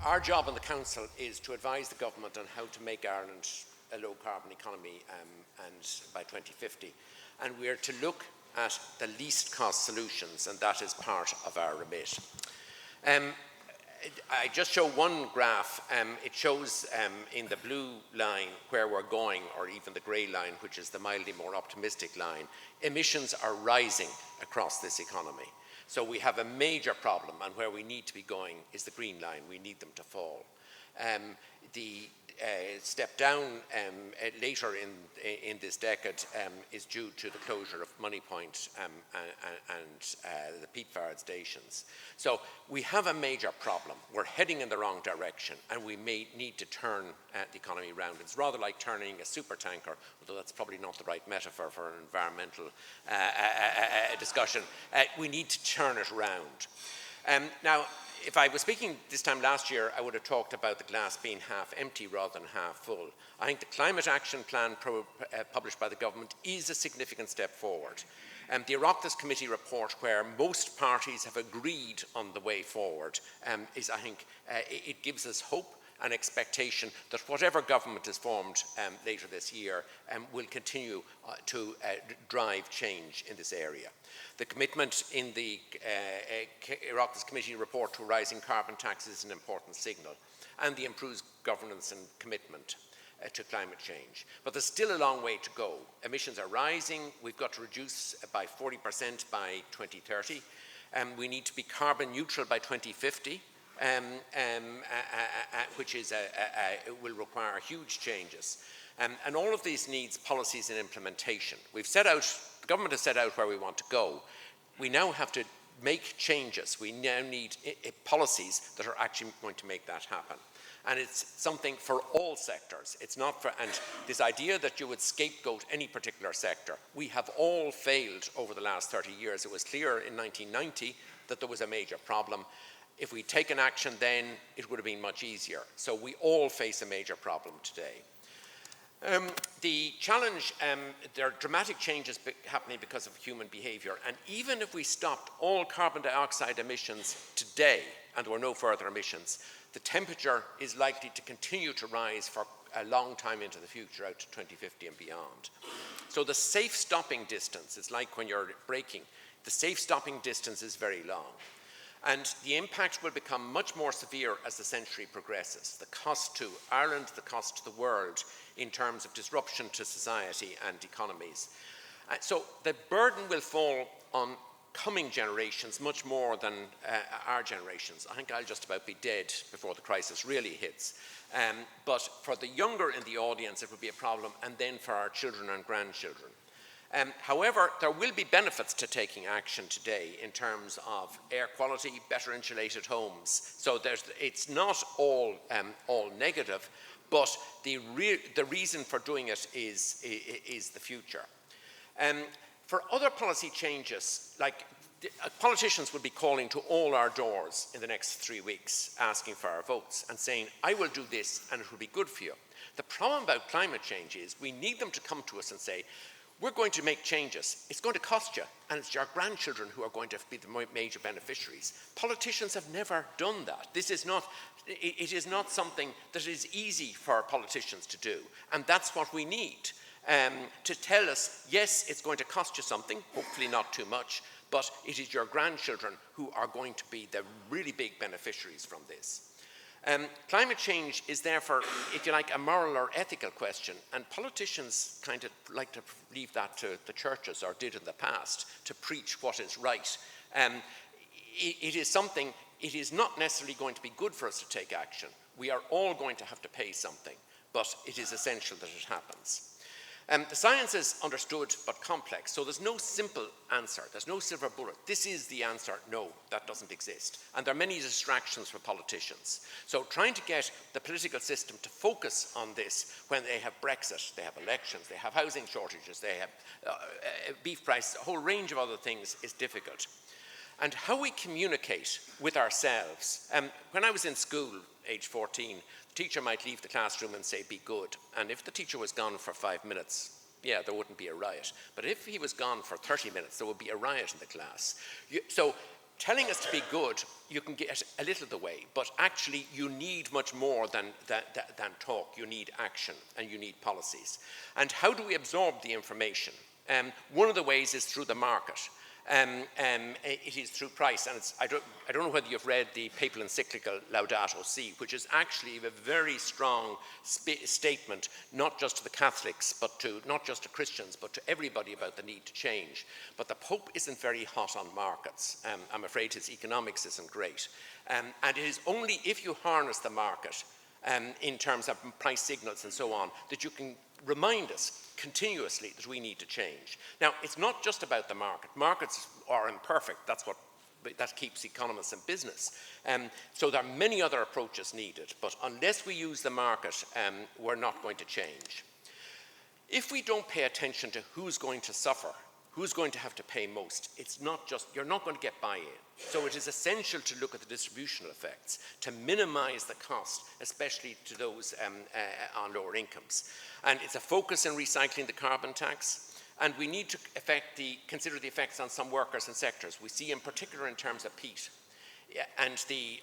Our job in the Council is to advise the Government on how to make Ireland a low-carbon economy and by 2050. And we are to look at the least cost solutions, and that is part of our remit. I just show one graph. It shows in the blue line where we're going, or even the grey line, which is the mildly more optimistic line. Emissions are rising across this economy. So we have a major problem, and where we need to be going is the green line. We need them to fall. The step down later in this decade is due to the closure of Moneypoint and the Peatfard stations. So we have a major problem. We're heading in the wrong direction, and we may need to turn the economy around. It's rather like turning a supertanker, although that's probably not the right metaphor for an environmental discussion. We need to turn it around. Now, if I was speaking this time last year, I would have talked about the glass being half empty rather than half full. I think the Climate Action Plan published by the Government is a significant step forward. The Oireachtas Committee report, where most parties have agreed on the way forward, is, I think, it gives us hope and expectation that whatever government is formed later this year will continue to drive change in this area. The commitment in the Oireachtas Committee report to rising carbon taxes is an important signal, and the improved governance and commitment to climate change. But there's still a long way to go. Emissions are rising. We've got to reduce by 40% by 2030. We need to be carbon neutral by 2050. Which is will require huge changes. And all of these needs policies and implementation. We've set out, the government has set out where we want to go. We now have to make changes. We now need policies that are actually going to make that happen. And it's something for all sectors. It's not for, and this idea that you would scapegoat any particular sector. We have all failed over the last 30 years. It was clear in 1990 that there was a major problem. If we'd taken action then, it would have been much easier. So we all face a major problem today. The challenge, there are dramatic changes happening because of human behaviour, and even if we stopped all carbon dioxide emissions today, and there were no further emissions, the temperature is likely to continue to rise for a long time into the future, out to 2050 and beyond. So the safe stopping distance is like when you're braking. The safe stopping distance is very long. And the impact will become much more severe as the century progresses. The cost to Ireland, the cost to the world in terms of disruption to society and economies. So the burden will fall on coming generations much more than our generations. I think I'll just about be dead before the crisis really hits. But for the younger in the audience, it will be a problem, and then for our children and grandchildren. However, there will be benefits to taking action today in terms of air quality, better insulated homes. So it's not all negative, but the reason for doing it is the future. For other policy changes, like politicians will be calling to all our doors in the next 3 weeks, asking for our votes and saying, I will do this and it will be good for you. The problem about climate change is we need them to come to us and say, we're going to make changes. It's going to cost you, and it's your grandchildren who are going to be the major beneficiaries. Politicians have never done that. This is not, it is not something that is easy for politicians to do, and that's what we need. To tell us, yes, it's going to cost you something, hopefully not too much, but it is your grandchildren who are going to be the really big beneficiaries from this. Climate change is therefore, if you like, a moral or ethical question, and politicians kind of like to leave that to the churches, or did in the past, to preach what is right. It is something, it is not necessarily going to be good for us to take action. We are all going to have to pay something, but it is essential that it happens. The science is understood but complex, so there's no simple answer. There's no silver bullet. This is the answer. No, that doesn't exist. And there are many distractions for politicians. So trying to get the political system to focus on this when they have Brexit, they have elections, they have housing shortages, they have beef prices, a whole range of other things is difficult. And how we communicate with ourselves. When I was in school, age 14, the teacher might leave the classroom and say, be good. And if the teacher was gone for 5 minutes, yeah, there wouldn't be a riot. But if he was gone for 30 minutes, there would be a riot in the class. So telling us to be good, you can get a little of the way, but actually you need much more than talk. You need action and you need policies. And how do we absorb the information? One of the ways is through the market. It is through price, and I don't know whether you've read the papal encyclical Laudato Si, which is actually a very strong statement, not just to the Catholics, but not just to Christians, but to everybody about the need to change. But the Pope isn't very hot on markets. I'm afraid his economics isn't great. And it is only if you harness the market in terms of price signals and so on, that you can remind us continuously that we need to change. Now, it's not just about the market. Markets are imperfect. That keeps economists in business. So there are many other approaches needed, but unless we use the market, we're not going to change. If we don't pay attention to who's going to suffer, who's going to have to pay most, it's not just, you're not going to get buy-in. So it is essential to look at the distributional effects, to minimize the cost, especially to those on lower incomes. And it's a focus in recycling the carbon tax, and we need to consider the effects on some workers and sectors. We see in particular in terms of peat. And the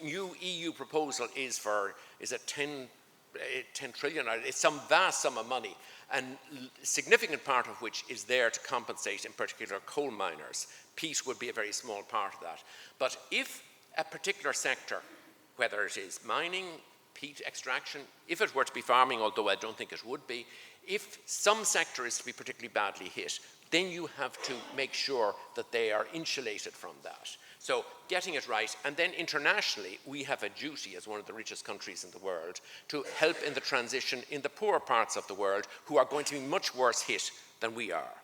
new EU proposal is a 10 trillion, it's some vast sum of money, and a significant part of which is there to compensate in particular coal miners. Peat would be a very small part of that. But if a particular sector, whether it is mining, peat extraction, if it were to be farming, although I don't think it would be, if some sector is to be particularly badly hit, then you have to make sure that they are insulated from that. So getting it right, and then internationally, we have a duty as one of the richest countries in the world to help in the transition in the poorer parts of the world who are going to be much worse hit than we are.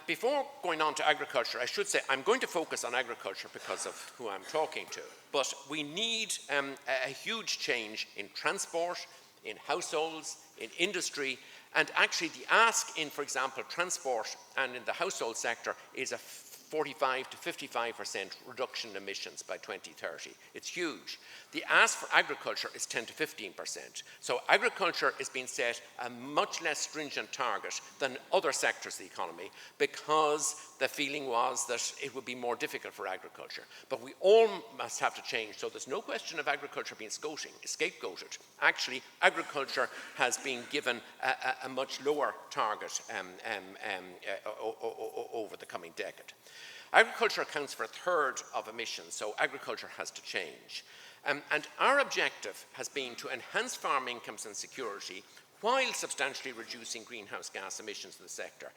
Before going on to agriculture, I should say I'm going to focus on agriculture because of who I'm talking to, but we need a huge change in transport, in households, in industry, and actually the ask in, for example, transport and in the household sector is a 45 to 55% reduction in emissions by 2030. It's huge. The ask for agriculture is 10 to 15%. So agriculture is being set a much less stringent target than other sectors of the economy because the feeling was that it would be more difficult for agriculture. But we all must have to change. So there's no question of agriculture being scapegoated. Actually, agriculture has been given a much lower target over the coming decade. Agriculture accounts for a third of emissions, so agriculture has to change. And our objective has been to enhance farm incomes and security while substantially reducing greenhouse gas emissions in the sector.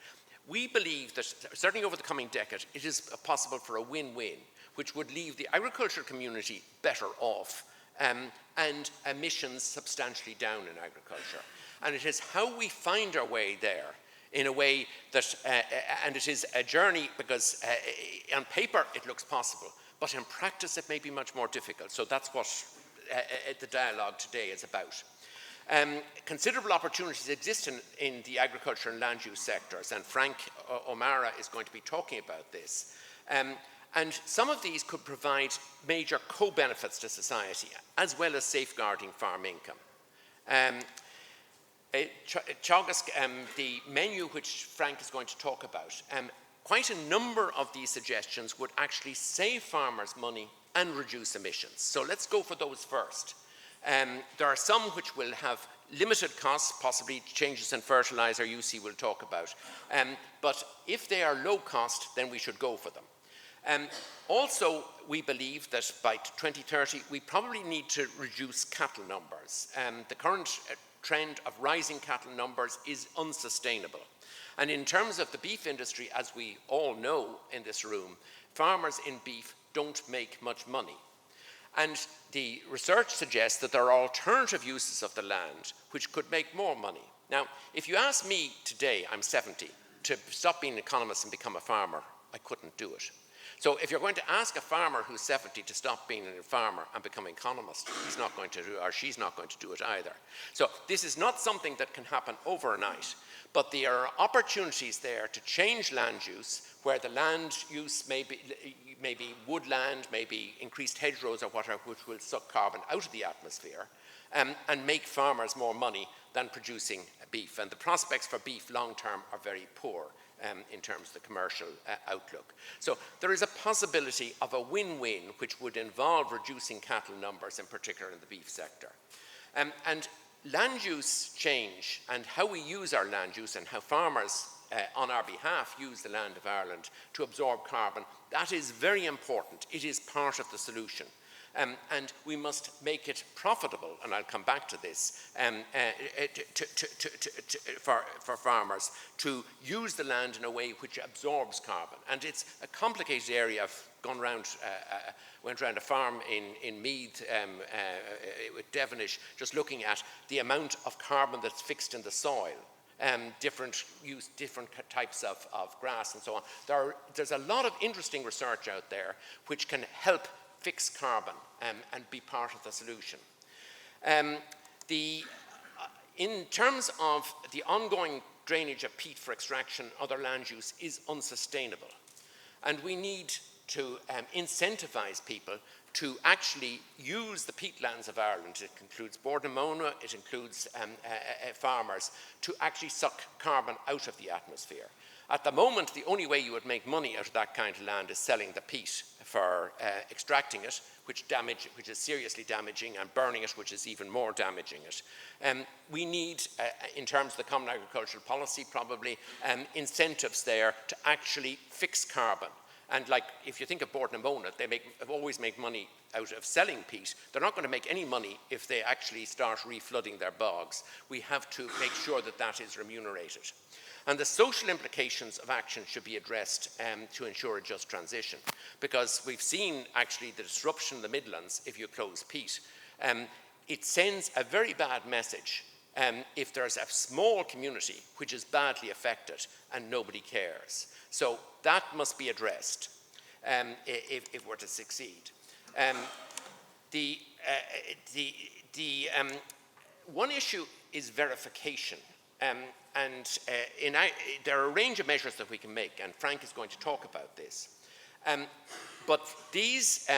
We believe that, certainly over the coming decade, it is possible for a win-win, which would leave the agricultural community better off and emissions substantially down in agriculture. And it is how we find our way there in a way that, and it is a journey because on paper it looks possible, but in practice it may be much more difficult. So that's what the dialogue today is about. Considerable opportunities exist in the agriculture and land use sectors, and Frank O'Mara is going to be talking about this. And some of these could provide major co-benefits to society, as well as safeguarding farm income. The menu which Frank is going to talk about, quite a number of these suggestions would actually save farmers money and reduce emissions. So let's go for those first. There are some which will have limited costs, possibly changes in fertilizer, UC will talk about. But if they are low cost, then we should go for them. Also, we believe that by 2030, we probably need to reduce cattle numbers. The current trend of rising cattle numbers is unsustainable. And in terms of the beef industry, as we all know in this room, farmers in beef don't make much money. And the research suggests that there are alternative uses of the land which could make more money. Now, if you ask me today, I'm 70, to stop being an economist and become a farmer, I couldn't do it. So if you're going to ask a farmer who's 70 to stop being a farmer and become an economist, he's not going to do, or she's not going to do it either. So this is not something that can happen overnight, but there are opportunities there to change land use, where the land use may be woodland, maybe increased hedgerows or whatever, which will suck carbon out of the atmosphere, and make farmers more money than producing beef. And the prospects for beef long term are very poor in terms of the commercial outlook. So there is a possibility of a win-win which would involve reducing cattle numbers, in particular in the beef sector. And land use change and how we use our land use and how farmers on our behalf use the land of Ireland to absorb carbon, that is very important. It is part of the solution. And we must make it profitable, and I'll come back to this, for farmers to use the land in a way which absorbs carbon. And it's a complicated area. I've gone around, went around a farm in Meath with Devonish, just looking at the amount of carbon that's fixed in the soil. Different types of grass and so on. There's a lot of interesting research out there which can help fix carbon and be part of the solution. In terms of the ongoing drainage of peat for extraction, other land use is unsustainable. And we need to incentivize people to actually use the peatlands of Ireland. It includes Bordnamona, it includes farmers, to actually suck carbon out of the atmosphere. At the moment, the only way you would make money out of that kind of land is selling the peat for extracting it, which is seriously damaging, and burning it, which is even more damaging it. We need, in terms of the Common Agricultural Policy, probably incentives there to actually fix carbon. And like, if you think of Bordnamona, they always make money out of selling peat. They're not going to make any money if they actually start reflooding their bogs. We have to make sure that that is remunerated. And the social implications of action should be addressed to ensure a just transition, because we've seen actually the disruption in the Midlands if you close peat. It sends a very bad message if there's a small community which is badly affected and nobody cares. So that must be addressed if we're to succeed. One issue is verification. There are a range of measures that we can make, and Frank is going to talk about this. But these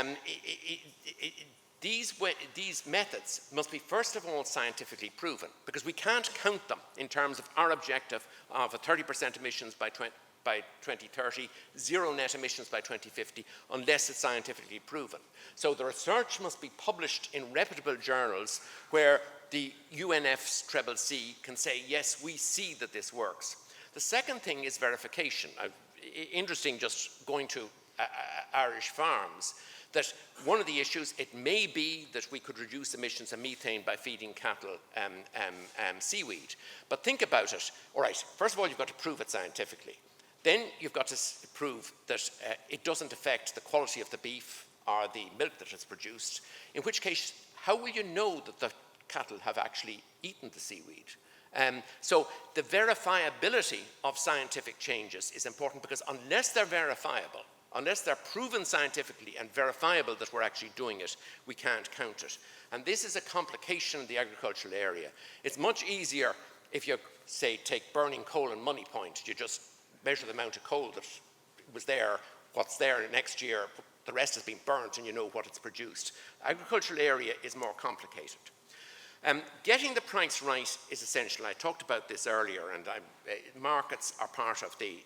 methods must be, first of all, scientifically proven, because we can't count them in terms of our objective of a 30% emissions by 2030, zero net emissions by 2050, unless it's scientifically proven. So the research must be published in reputable journals where the UNFCCC can say, yes, we see that this works. The second thing is verification. Interesting, just going to Irish farms, that one of the issues, it may be that we could reduce emissions of methane by feeding cattle seaweed. But think about it. All right, first of all, you've got to prove it scientifically. Then you've got to prove that it doesn't affect the quality of the beef or the milk that is produced, in which case, how will you know that the cattle have actually eaten the seaweed? So the verifiability of scientific changes is important, because unless they're verifiable, unless they're proven scientifically and verifiable that we're actually doing it, we can't count it. And this is a complication in the agricultural area. It's much easier if you, say, take burning coal and Money Point. You just measure the amount of coal that was there, what's there next year, the rest has been burnt, and you know what it's produced. Agricultural area is more complicated. Getting the price right is essential. I talked about this earlier, and markets are part of the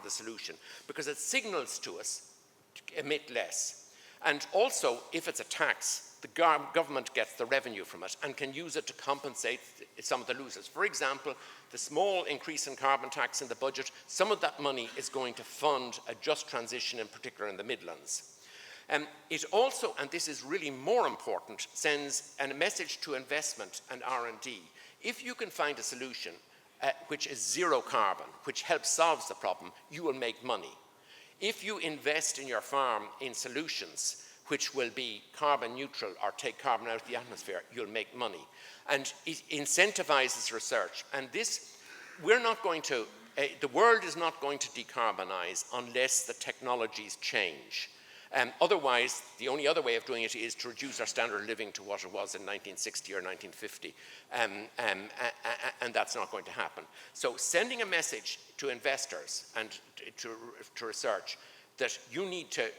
solution, because it signals to us to emit less. And also, if it's a tax, the government gets the revenue from it and can use it to compensate some of the losers. For example, the small increase in carbon tax in the budget, some of that money is going to fund a just transition, in particular in the Midlands. It also, and this is really more important, sends a message to investment and R&D. If you can find a solution which is zero carbon, which helps solve the problem, you will make money. If you invest in your farm in solutions which will be carbon neutral or take carbon out of the atmosphere, you'll make money. And it incentivizes research. And this, we're not going to, the world is not going to decarbonize unless the technologies change. Otherwise, the only other way of doing it is to reduce our standard of living to what it was in 1960 or 1950. And that's not going to happen. So sending a message to investors and to research that you need to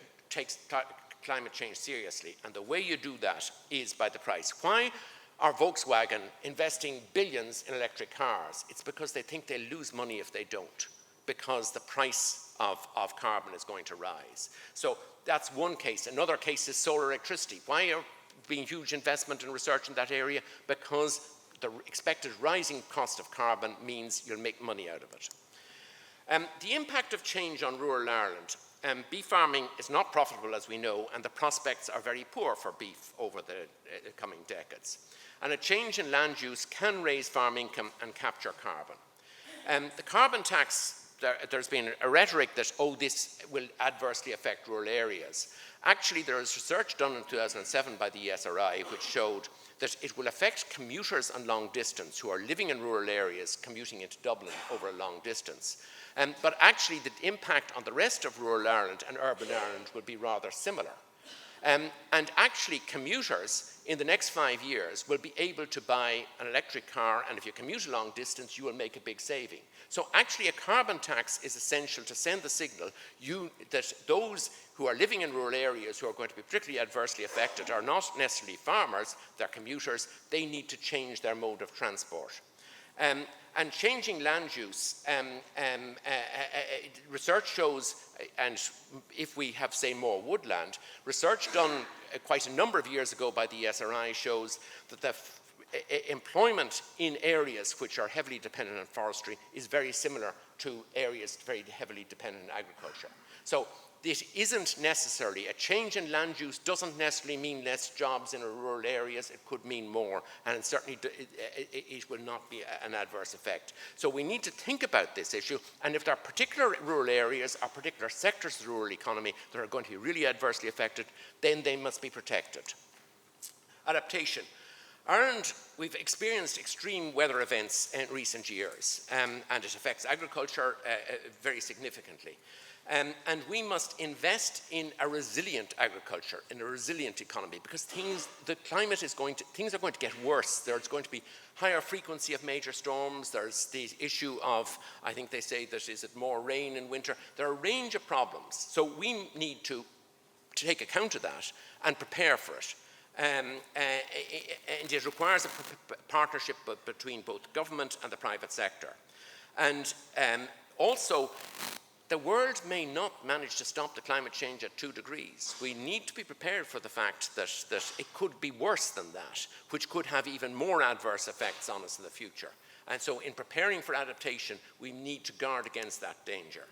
climate change seriously, and the way you do that is by the price. Why are Volkswagen investing billions in electric cars? It's because they think they'll lose money if they don't, because the price of carbon is going to rise. So that's one case. Another case is solar electricity. Why are being huge investment in research in that area? Because the expected rising cost of carbon means you'll make money out of it. The impact of change on rural Ireland. Beef farming is not profitable, as we know, and the prospects are very poor for beef over the coming decades. And a change in land use can raise farm income and capture carbon. The carbon tax, there's been a rhetoric that, oh, this will adversely affect rural areas. Actually, there was research done in 2007 by the ESRI which showed that it will affect commuters on long distance who are living in rural areas commuting into Dublin over a long distance. But actually, the impact on the rest of rural Ireland and urban Ireland will be rather similar. And actually, commuters in the next 5 years will be able to buy an electric car, and if you commute a long distance, you will make a big saving. So actually, a carbon tax is essential to send the signal that those who are living in rural areas who are going to be particularly adversely affected are not necessarily farmers, they're commuters. They need to change their mode of transport. And changing land use, research shows, and if we have, say, more woodland, research done quite a number of years ago by the ESRI shows that the employment in areas which are heavily dependent on forestry is very similar to areas very heavily dependent on agriculture. So it isn't necessarily, a change in land use doesn't necessarily mean less jobs in rural areas. It could mean more, and it will not be an adverse effect. So we need to think about this issue, and if there are particular rural areas or particular sectors of the rural economy that are going to be really adversely affected, then they must be protected. Adaptation. Ireland, we've experienced extreme weather events in recent years, and it affects agriculture very significantly. And we must invest in a resilient agriculture, in a resilient economy, because things are going to get worse. There's going to be higher frequency of major storms. There's the issue of, I think they say that is it more rain in winter. There are a range of problems. So we need to take account of that and prepare for it. And it requires a partnership between both government and the private sector. And also, the world may not manage to stop the climate change at 2 degrees. We need to be prepared for the fact that it could be worse than that, which could have even more adverse effects on us in the future. And so in preparing for adaptation, we need to guard against that danger.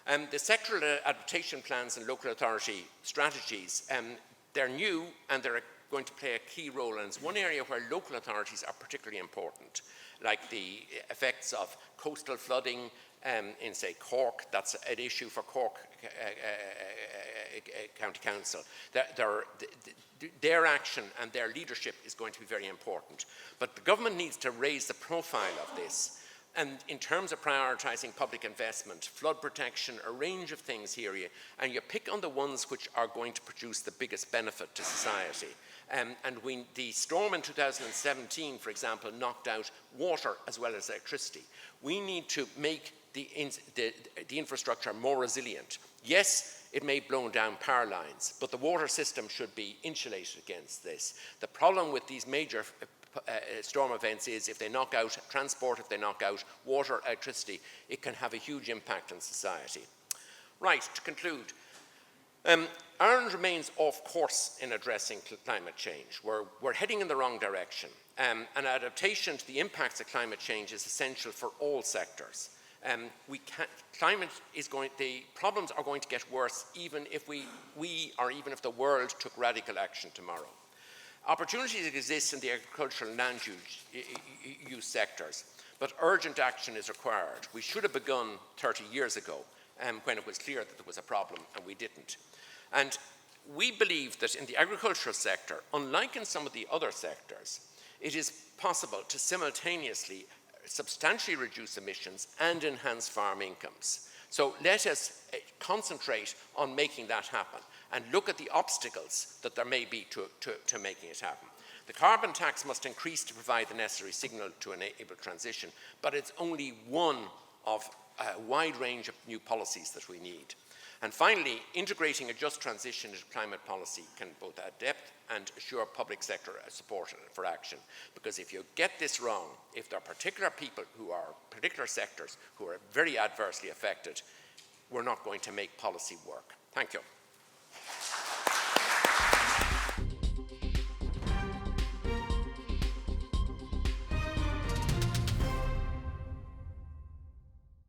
The sectoral adaptation plans and local authority strategies, they're new and they're going to play a key role, and it's one area where local authorities are particularly important, like the effects of coastal flooding in, say, Cork. That's an issue for Cork County Council. Their action and their leadership is going to be very important. But the government needs to raise the profile of this. And in terms of prioritising public investment, flood protection, a range of things here, and you pick on the ones which are going to produce the biggest benefit to society. The storm in 2017, for example, knocked out water as well as electricity. We need to make the infrastructure more resilient. Yes, it may blow down power lines, but the water system should be insulated against this. The problem with these major storm events is if they knock out transport, if they knock out water, electricity, it can have a huge impact on society. Right, to conclude, Ireland remains off course in addressing climate change. We're heading in the wrong direction, and adaptation to the impacts of climate change is essential for all sectors. The problems are going to get worse even if even if the world took radical action tomorrow. Opportunities exist in the agricultural and land use sectors, but urgent action is required. We should have begun 30 years ago when it was clear that there was a problem, and we didn't. And we believe that in the agricultural sector, unlike in some of the other sectors, it is possible to simultaneously substantially reduce emissions and enhance farm incomes. So let us concentrate on making that happen and look at the obstacles that there may be to making it happen. The carbon tax must increase to provide the necessary signal to enable transition, but it's only one of wide range of new policies that we need. And finally, integrating a just transition into climate policy can both add depth and assure public sector support for action. Because if you get this wrong, if there are particular people who are, particular sectors who are very adversely affected, we're not going to make policy work. Thank you.